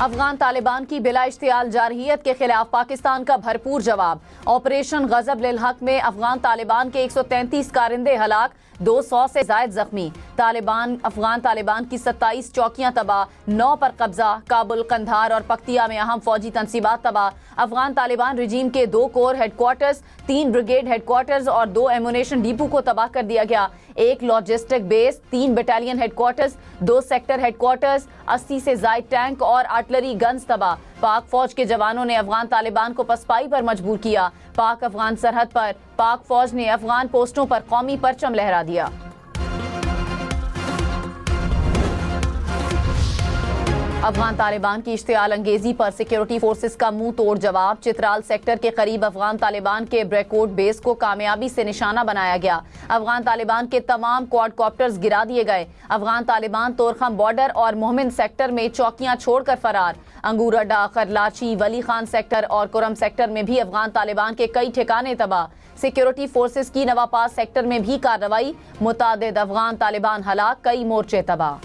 افغان طالبان کی بلا اشتعال جارحیت کے خلاف پاکستان کا بھرپور جواب۔ آپریشن غضب للحق میں افغان طالبان کے 133 کارندے ہلاک، 200 سے زائد زخمی۔ افغان طالبان کی 27 چوکیاں تباہ، 9 پر قبضہ۔ کابل، قندھار اور پکتیا میں اہم فوجی تنصیبات تباہ۔ افغان طالبان رجیم کے 2 corps headquarters, 3 brigade headquarters اور 2 ایمونیشن ڈیپو کو تباہ کر دیا گیا۔ 1 logistic base, 3 battalion headquarters, 2 sector headquarters, 80 سے زائد ٹینک اور آرٹلری گنز تباہ۔ پاک فوج کے جوانوں نے افغان طالبان کو پسپائی پر مجبور کیا۔ پاک افغان سرحد پر پاک فوج نے افغان پوسٹوں پر قومی پرچم لہرا دیا۔ افغان طالبان کی اشتعال انگیزی پر سیکیورٹی فورسز کا منہ توڑ جواب۔ چترال سیکٹر کے قریب افغان طالبان کے بریکوٹ بیس کو کامیابی سے نشانہ بنایا گیا۔ افغان طالبان کے تمام کوڈ کاپٹرز گرا دیے گئے۔ افغان طالبان تورخم بارڈر اور مومن سیکٹر میں چوکیاں چھوڑ کر فرار۔ انگور اڈا، خرلاچی، ولی خان سیکٹر اور کرم سیکٹر میں بھی افغان طالبان کے کئی ٹھکانے تباہ۔ سیکیورٹی فورسز کی نواپاس سیکٹر میں بھی کارروائی، متعدد افغان طالبان ہلاک، کئی مورچے تباہ۔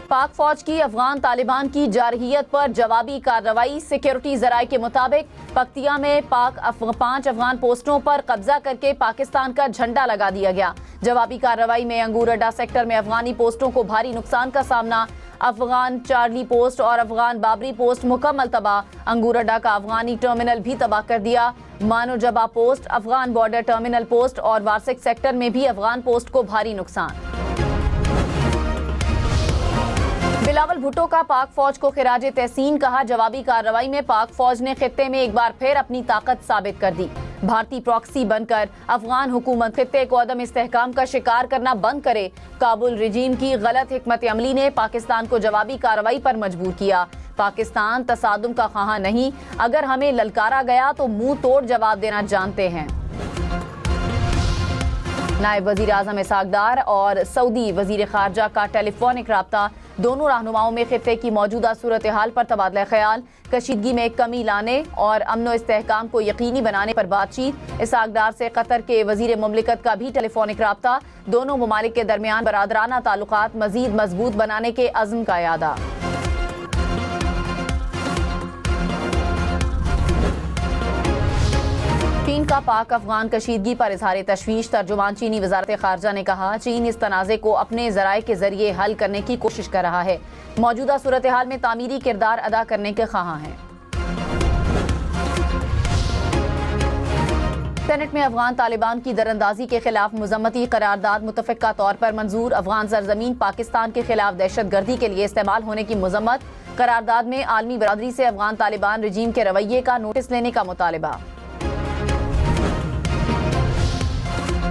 پاک فوج کی افغان طالبان کی جارحیت پر جوابی کارروائی۔ سیکیورٹی ذرائع کے مطابق پکتیا میں 5 افغان پوسٹوں پر قبضہ کر کے پاکستان کا جھنڈا لگا دیا گیا۔ جوابی کارروائی میں انگور اڈا سیکٹر میں افغانی پوسٹوں کو بھاری نقصان کا سامنا۔ افغان چارلی پوسٹ اور افغان بابری پوسٹ مکمل تباہ۔ انگور اڈا کا افغانی ٹرمینل بھی تباہ کر دیا۔ مانو جبا post, Afghan border terminal post اور وارسک سیکٹر میں بھی افغان پوسٹ کو بھاری نقصان۔ بلاول بھٹو کا پاک فوج کو خراج تحسین، کہا جوابی کارروائی میں پاک فوج نے خطے میں ایک بار پھر اپنی طاقت ثابت کر دی۔ بھارتی پراکسی بن کر افغان حکومت خطے کو عدم استحکام کا شکار کرنا بند کرے۔ کابل رجیم کی غلط حکمت عملی نے پاکستان کو جوابی کارروائی پر مجبور کیا۔ پاکستان تصادم کا خواہاں نہیں، اگر ہمیں للکارا گیا تو منہ توڑ جواب دینا جانتے ہیں۔ نائب وزیر اعظم اسحاق ڈار اور سعودی وزیر خارجہ کا ٹیلی فونک رابطہ، دونوں رہنماؤں میں خطے کی موجودہ صورتحال پر تبادلہ خیال، کشیدگی میں کمی لانے اور امن و استحکام کو یقینی بنانے پر بات چیت۔ اسحاق ڈار سے قطر کے وزیر مملکت کا بھی ٹیلی فونک رابطہ، دونوں ممالک کے درمیان برادرانہ تعلقات مزید مضبوط بنانے کے عزم کا اعادہ۔ چین کا پاک افغان کشیدگی پر اظہار تشویش، ترجمان چینی وزارت خارجہ نے کہا چین اس تنازع کو اپنے ذرائع کے ذریعے حل کرنے کی کوشش کر رہا ہے، موجودہ صورتحال میں تعمیری کردار ادا کرنے کے خواہاں ہیں۔ سینٹ میں افغان طالبان کی دراندازی کے خلاف مذمتی قرارداد متفقہ طور پر منظور۔ افغان سرزمین پاکستان کے خلاف دہشت گردی کے لیے استعمال ہونے کی مذمت۔ قرارداد میں عالمی برادری سے افغان طالبان رجیم کے رویے کا نوٹس لینے کا مطالبہ۔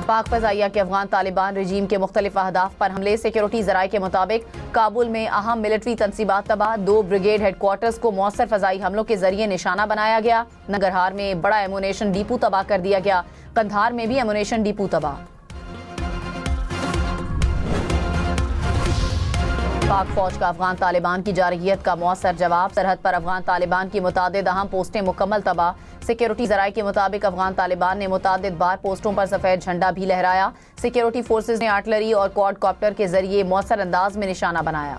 پاک فضائیہ کے افغان طالبان رجیم کے مختلف اہداف پر حملے۔ سیکیورٹی ذرائع کے مطابق کابل میں اہم ملٹری تنصیبات تباہ، 2 بریگیڈ ہیڈ کوارٹرز کو مؤثر فضائی حملوں کے ذریعے نشانہ بنایا گیا۔ ننگرہار میں بڑا ایمونیشن ڈیپو تباہ کر دیا گیا۔ قندھار میں بھی ایمونیشن ڈیپو تباہ۔ پاک فوج کا افغان طالبان کی جارحیت کا مؤثر جواب۔ سرحد پر افغان طالبان کی متعدد اہم پوسٹیں مکمل تباہ۔ سیکیورٹی ذرائع کے مطابق افغان طالبان نے متعدد بار پوسٹوں پر سفید جھنڈا بھی لہرایا۔ سیکیورٹی فورسز نے آرٹلری اور کوڈ کاپٹر کے ذریعے مؤثر انداز میں نشانہ بنایا۔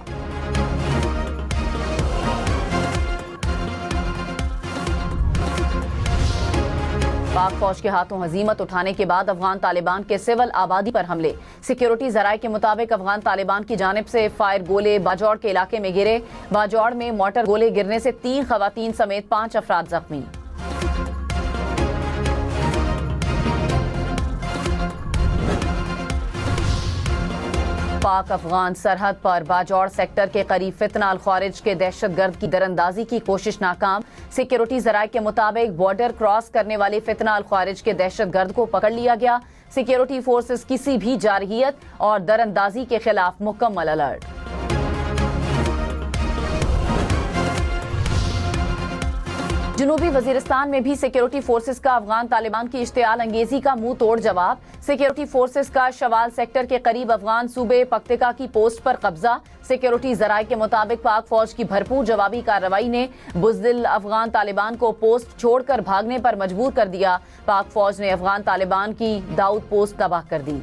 پاک فوج کے ہاتھوں ہزیمت اٹھانے کے بعد افغان طالبان کے سول آبادی پر حملے۔ سیکیورٹی ذرائع کے مطابق افغان طالبان کی جانب سے فائر گولے باجوڑ کے علاقے میں گرے۔ باجوڑ میں مارٹر گولے گرنے سے 3 خواتین سمیت 5 افراد زخمی۔ پاک افغان سرحد پر باجوڑ سیکٹر کے قریب فتنہ الخوارج کے دہشت گرد کی دراندازی کی کوشش ناکام۔ سیکیورٹی ذرائع کے مطابق بارڈر کراس کرنے والے فتنہ الخوارج کے دہشت گرد کو پکڑ لیا گیا۔ سیکیورٹی فورسز کسی بھی جارحیت اور دراندازی کے خلاف مکمل الرٹ۔ جنوبی وزیرستان میں بھی سیکیورٹی فورسز کا افغان طالبان کی اشتعال انگیزی کا منہ توڑ جواب۔ سیکیورٹی فورسز کا شوال سیکٹر کے قریب افغان صوبے پکتیکا کی پوسٹ پر قبضہ۔ سیکیورٹی ذرائع کے مطابق پاک فوج کی بھرپور جوابی کارروائی نے بزدل افغان طالبان کو پوسٹ چھوڑ کر بھاگنے پر مجبور کر دیا۔ پاک فوج نے افغان طالبان کی داؤد پوسٹ تباہ کر دی۔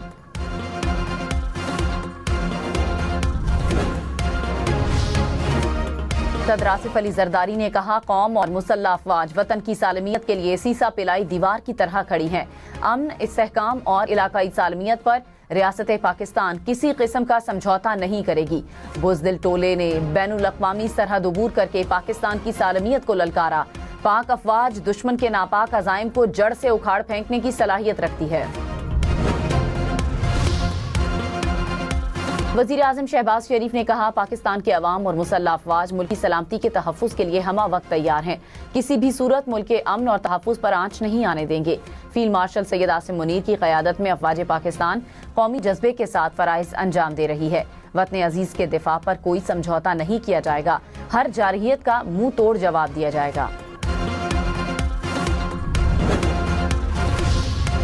صدر آصف علی زرداری نے کہا قوم اور مسلح افواج وطن کی سالمیت کے لیے سیسا پلائی دیوار کی طرح کھڑی ہیں. امن، استحکام اور علاقائی سالمیت پر ریاست پاکستان کسی قسم کا سمجھوتا نہیں کرے گی. بزدل ٹولے نے بین الاقوامی سرحد عبور کر کے پاکستان کی سالمیت کو للکارا. پاک افواج دشمن کے ناپاک عزائم کو جڑ سے اکھاڑ پھینکنے کی صلاحیت رکھتی ہے. وزیر اعظم شہباز شریف نے کہا پاکستان کے عوام اور مسلح افواج ملکی سلامتی کے تحفظ کے لیے ہمہ وقت تیار ہیں. کسی بھی صورت ملک کے امن اور تحفظ پر آنچ نہیں آنے دیں گے. فیلڈ مارشل سید عاصم منیر کی قیادت میں افواج پاکستان قومی جذبے کے ساتھ فرائض انجام دے رہی ہے. وطن عزیز کے دفاع پر کوئی سمجھوتا نہیں کیا جائے گا. ہر جارحیت کا منہ توڑ جواب دیا جائے گا.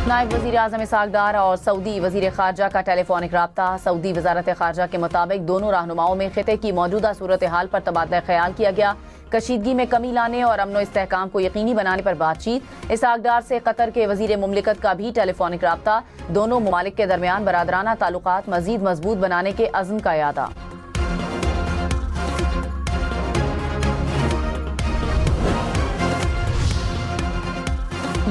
نائب وزیر اعظم اسحاق ڈار اور سعودی وزیر خارجہ کا ٹیلی فونک رابطہ. سعودی وزارت خارجہ کے مطابق دونوں رہنماؤں میں خطے کی موجودہ صورتحال پر تبادلہ خیال کیا گیا. کشیدگی میں کمی لانے اور امن و استحکام کو یقینی بنانے پر بات چیت. اسحاق ڈار سے قطر کے وزیر مملکت کا بھی ٹیلی فونک رابطہ. دونوں ممالک کے درمیان برادرانہ تعلقات مزید مضبوط بنانے کے عزم کا اعادہ.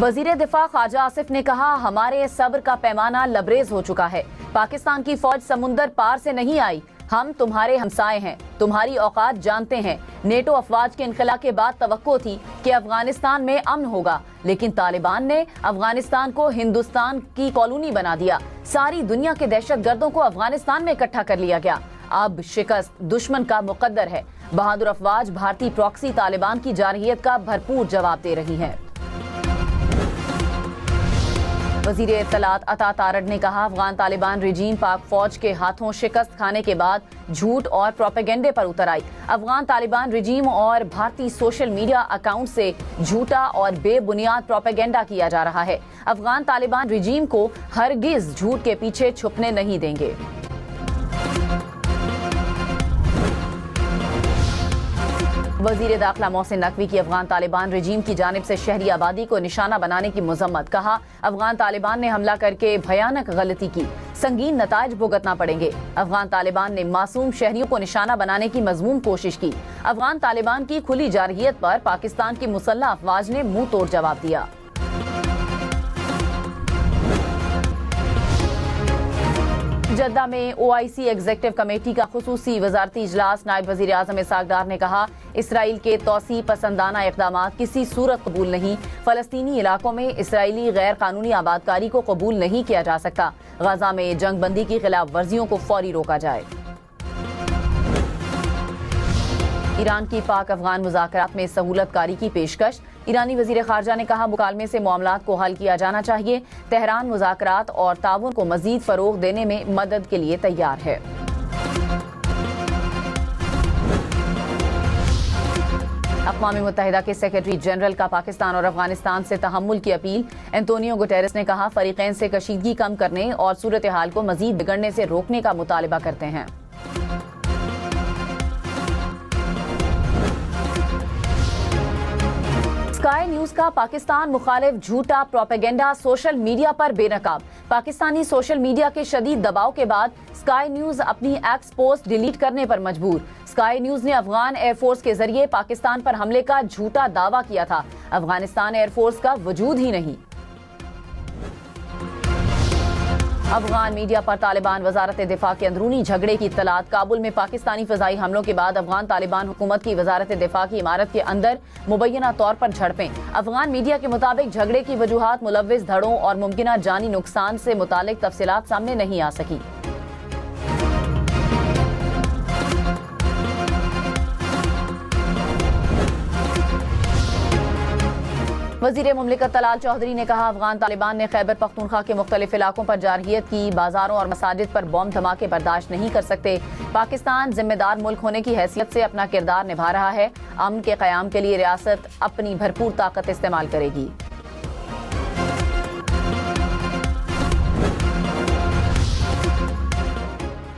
وزیر دفاع خواجہ آصف نے کہا ہمارے صبر کا پیمانہ لبریز ہو چکا ہے. پاکستان کی فوج سمندر پار سے نہیں آئی. ہم تمہارے ہمسائے ہیں، تمہاری اوقات جانتے ہیں. نیٹو افواج کے انخلا کے بعد توقع تھی کہ افغانستان میں امن ہوگا، لیکن طالبان نے افغانستان کو ہندوستان کی کالونی بنا دیا. ساری دنیا کے دہشت گردوں کو افغانستان میں اکٹھا کر لیا گیا. اب شکست دشمن کا مقدر ہے. بہادر افواج بھارتی پراکسی طالبان کی جارحیت کا بھرپور جواب دے رہی ہے. وزیر اطلاعات عطا تارڑ نے کہا افغان طالبان رجیم پاک فوج کے ہاتھوں شکست کھانے کے بعد جھوٹ اور پروپیگنڈے پر اتر آئی. افغان طالبان رجیم اور بھارتی سوشل میڈیا اکاؤنٹ سے جھوٹا اور بے بنیاد پروپیگنڈا کیا جا رہا ہے. افغان طالبان رجیم کو ہرگز جھوٹ کے پیچھے چھپنے نہیں دیں گے. وزیر داخلہ محسن نقوی کی افغان طالبان رجیم کی جانب سے شہری آبادی کو نشانہ بنانے کی مذمت. کہا افغان طالبان نے حملہ کر کے بھیانک غلطی کی، سنگین نتائج بھگتنا پڑیں گے. افغان طالبان نے معصوم شہریوں کو نشانہ بنانے کی مذموم کوشش کی. افغان طالبان کی کھلی جارحیت پر پاکستان کی مسلح افواج نے منہ توڑ جواب دیا. جدہ میں OIC ایگزیکٹو کمیٹی کا خصوصی وزارتی اجلاس. نائب وزیر اعظم اسحاق ڈار نے کہا اسرائیل کے توسیع پسندانہ اقدامات کسی صورت قبول نہیں. فلسطینی علاقوں میں اسرائیلی غیر قانونی آبادکاری کو قبول نہیں کیا جا سکتا. غزہ میں جنگ بندی کی خلاف ورزیوں کو فوری روکا جائے. ایران کی پاک افغان مذاکرات میں سہولت کاری کی پیشکش. ایرانی وزیر خارجہ نے کہا مکالمے سے معاملات کو حل کیا جانا چاہیے. تہران مذاکرات اور تعاون کو مزید فروغ دینے میں مدد کے لیے تیار ہے. اقوام متحدہ کے سیکرٹری جنرل کا پاکستان اور افغانستان سے تحمل کی اپیل. انتونیو گٹیرس نے کہا فریقین سے کشیدگی کم کرنے اور صورتحال کو مزید بگڑنے سے روکنے کا مطالبہ کرتے ہیں. اسکائی نیوز کا پاکستان مخالف جھوٹا پروپیگنڈا سوشل میڈیا پر بے نقاب. پاکستانی سوشل میڈیا کے شدید دباؤ کے بعد اسکائی نیوز اپنی ایکس پوسٹ ڈیلیٹ کرنے پر مجبور. اسکائی نیوز نے افغان ایئر فورس کے ذریعے پاکستان پر حملے کا جھوٹا دعویٰ کیا تھا. افغانستان ایئر فورس کا وجود ہی نہیں. افغان میڈیا پر طالبان وزارت دفاع کے اندرونی جھگڑے کی اطلاعات. کابل میں پاکستانی فضائی حملوں کے بعد افغان طالبان حکومت کی وزارت دفاع کی عمارت کے اندر مبینہ طور پر جھڑپیں. افغان میڈیا کے مطابق جھگڑے کی وجوہات ملوث دھڑوں اور ممکنہ جانی نقصان سے متعلق تفصیلات سامنے نہیں آ سکی. وزیر مملکت طلال چودھری نے کہا افغان طالبان نے خیبر پختونخوا کے مختلف علاقوں پر جارحیت کی. بازاروں اور مساجد پر بم دھماکے برداشت نہیں کر سکتے. پاکستان ذمہ دار ملک ہونے کی حیثیت سے اپنا کردار نبھا رہا ہے. امن کے قیام کے لیے ریاست اپنی بھرپور طاقت استعمال کرے گی.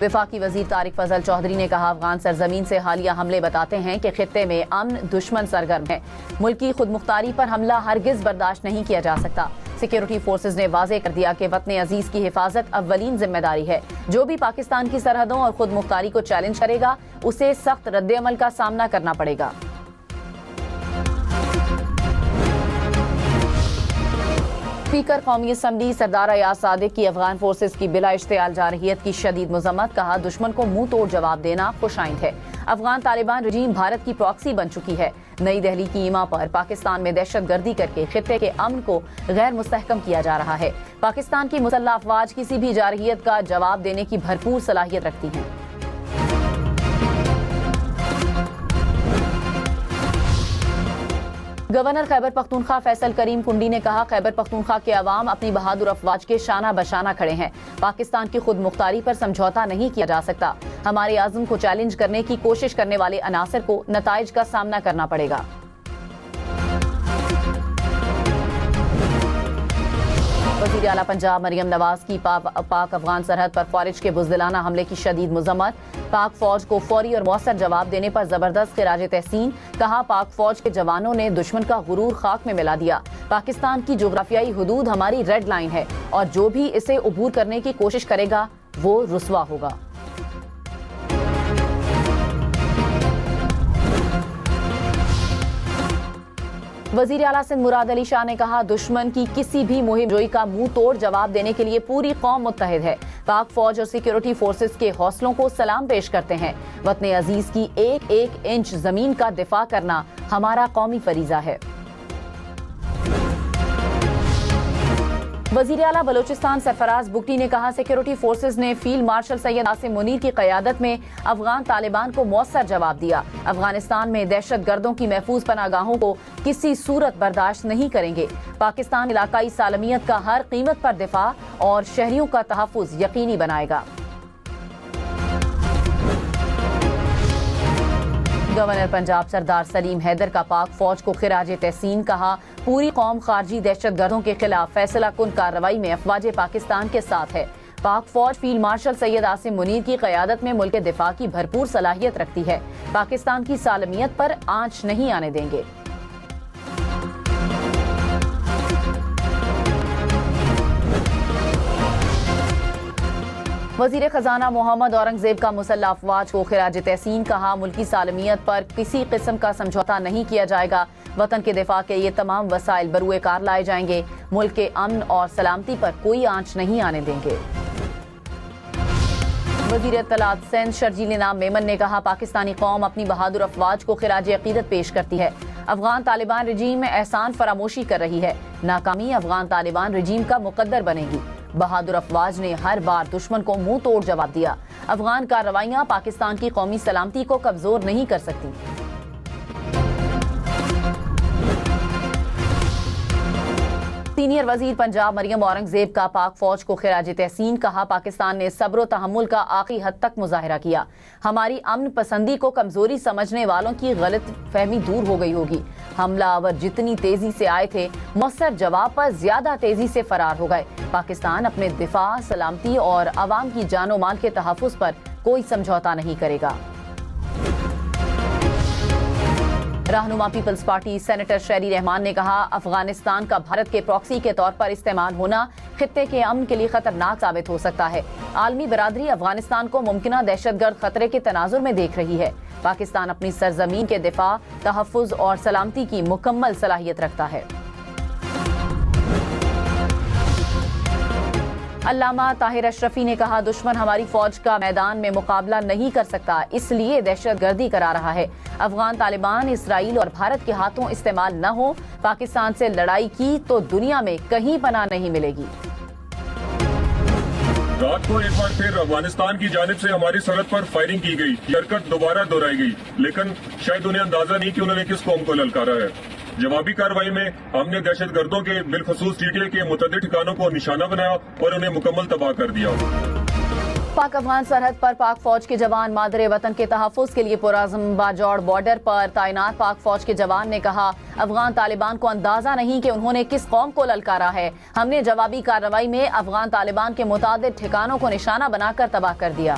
وفاقی وزیر طارق فضل چودھری نے کہا افغان سرزمین سے حالیہ حملے بتاتے ہیں کہ خطے میں امن دشمن سرگرم ہے. ملکی خود مختاری پر حملہ ہرگز برداشت نہیں کیا جا سکتا. سیکیورٹی فورسز نے واضح کر دیا کہ وطن عزیز کی حفاظت اولین ذمہ داری ہے. جو بھی پاکستان کی سرحدوں اور خود مختاری کو چیلنج کرے گا اسے سخت رد عمل کا سامنا کرنا پڑے گا. اسپیکر قومی اسمبلی سردار ایاز صادق کی افغان فورسز کی بلا اشتعال جارحیت کی شدید مذمت. کہا دشمن کو منہ توڑ جواب دینا خوش آئند ہے. افغان طالبان رجیم بھارت کی پراکسی بن چکی ہے. نئی دہلی کی ایما پر پاکستان میں دہشت گردی کر کے خطے کے امن کو غیر مستحکم کیا جا رہا ہے. پاکستان کی مسلح افواج کسی بھی جارحیت کا جواب دینے کی بھرپور صلاحیت رکھتی ہیں. گورنر خیبر پختونخوا فیصل کریم کنڈی نے کہا خیبر پختونخوا کے عوام اپنی بہادر افواج کے شانہ بشانہ کھڑے ہیں. پاکستان کی خود مختاری پر سمجھوتا نہیں کیا جا سکتا. ہمارے عزم کو چیلنج کرنے کی کوشش کرنے والے عناصر کو نتائج کا سامنا کرنا پڑے گا. وزیر اعلیٰ پنجاب مریم نواز کی پاک افغان سرحد پر فوج کے بزدلانہ حملے کی شدید مذمت. پاک فوج کو فوری اور مؤثر جواب دینے پر زبردست خراج تحسین. کہا پاک فوج کے جوانوں نے دشمن کا غرور خاک میں ملا دیا. پاکستان کی جغرافیائی حدود ہماری ریڈ لائن ہے اور جو بھی اسے عبور کرنے کی کوشش کرے گا وہ رسوا ہوگا. وزیر اعلیٰ سندھ مراد علی شاہ نے کہا دشمن کی کسی بھی مہم جوئی کا منہ توڑ جواب دینے کے لیے پوری قوم متحد ہے. پاک فوج اور سیکیورٹی فورسز کے حوصلوں کو سلام پیش کرتے ہیں. وطن عزیز کی ایک ایک انچ زمین کا دفاع کرنا ہمارا قومی فریضہ ہے. وزیر اعلیٰ بلوچستان سرفراز بگٹی نے کہا سیکیورٹی فورسز نے فیلڈ مارشل سید عاصم منیر کی قیادت میں افغان طالبان کو مؤثر جواب دیا. افغانستان میں دہشت گردوں کی محفوظ پناہ گاہوں کو کسی صورت برداشت نہیں کریں گے. پاکستان علاقائی سالمیت کا ہر قیمت پر دفاع اور شہریوں کا تحفظ یقینی بنائے گا. گورنر پنجاب سردار سلیم حیدر کا پاک فوج کو خراج تحسین. کہا پوری قوم خارجی دہشت گردوں کے خلاف فیصلہ کن کارروائی میں افواج پاکستان کے ساتھ ہے. پاک فوج فیلڈ مارشل سید عاصم منیر کی قیادت میں ملک کے دفاع کی بھرپور صلاحیت رکھتی ہے. پاکستان کی سالمیت پر آنچ نہیں آنے دیں گے. وزیر خزانہ محمد اورنگزیب کا مسلح افواج کو خراج تحسین. کہا ملکی سالمیت پر کسی قسم کا سمجھوتا نہیں کیا جائے گا. وطن کے دفاع کے یہ تمام وسائل بروئے کار لائے جائیں گے. ملک کے امن اور سلامتی پر کوئی آنچ نہیں آنے دیں گے. وزیر اطلاعات سندھ شرجیل انعام میمن نے کہا پاکستانی قوم اپنی بہادر افواج کو خراج عقیدت پیش کرتی ہے. افغان طالبان رجیم میں احسان فراموشی کر رہی ہے. ناکامی افغان طالبان رجیم کا مقدر بنے گی. بہادر افواج نے ہر بار دشمن کو منہ توڑ جواب دیا. افغان کارروائیاں پاکستان کی قومی سلامتی کو کمزور نہیں کر سکتی. سینئر وزیر پنجاب مریم اورنگزیب کا پاک فوج کو خراج تحسین. کہا پاکستان نے صبر و تحمل کا آخری حد تک مظاہرہ کیا. ہماری امن پسندی کو کمزوری سمجھنے والوں کی غلط فہمی دور ہو گئی ہوگی. حملہ آور جتنی تیزی سے آئے تھے مؤثر جواب پر زیادہ تیزی سے فرار ہو گئے. پاکستان اپنے دفاع سلامتی اور عوام کی جان و مال کے تحفظ پر کوئی سمجھوتا نہیں کرے گا. رہنما پیپلز پارٹی سینیٹر شیری رحمان نے کہا افغانستان کا بھارت کے پراکسی کے طور پر استعمال ہونا خطے کے امن کے لیے خطرناک ثابت ہو سکتا ہے. عالمی برادری افغانستان کو ممکنہ دہشت گرد خطرے کے تناظر میں دیکھ رہی ہے. پاکستان اپنی سرزمین کے دفاع تحفظ اور سلامتی کی مکمل صلاحیت رکھتا ہے. علامہ طاہر اشرفی نے کہا دشمن ہماری فوج کا میدان میں مقابلہ نہیں کر سکتا اس لیے دہشت گردی کرا رہا ہے. افغان طالبان اسرائیل اور بھارت کے ہاتھوں استعمال نہ ہو. پاکستان سے لڑائی کی تو دنیا میں کہیں پناہ نہیں ملے گی. رات کو ایک بار پھر افغانستان کی جانب سے ہماری سرحد پر فائرنگ کی گئی. یہ حرکت دوبارہ دہرائی گئی لیکن شاید انہیں اندازہ نہیں کہ انہوں نے کس قوم کو للکارا ہے. جوابی کارروائی میں ہم نے دہشت گردوں کے بالخصوص ٹی ٹی اے کے متعدد ٹھکانوں کو نشانہ بنایا اور انہیں مکمل تباہ کر دیا. پاک افغان سرحد پر پاک فوج کے جوان مادر وطن کے تحفظ کے لیے پرعزم. باجوڑ بارڈر پر تعینات پاک فوج کے جوان نے کہا افغان طالبان کو اندازہ نہیں کہ انہوں نے کس قوم کو للکارا ہے. ہم نے جوابی کارروائی میں افغان طالبان کے متعدد ٹھکانوں کو نشانہ بنا کر تباہ کر دیا.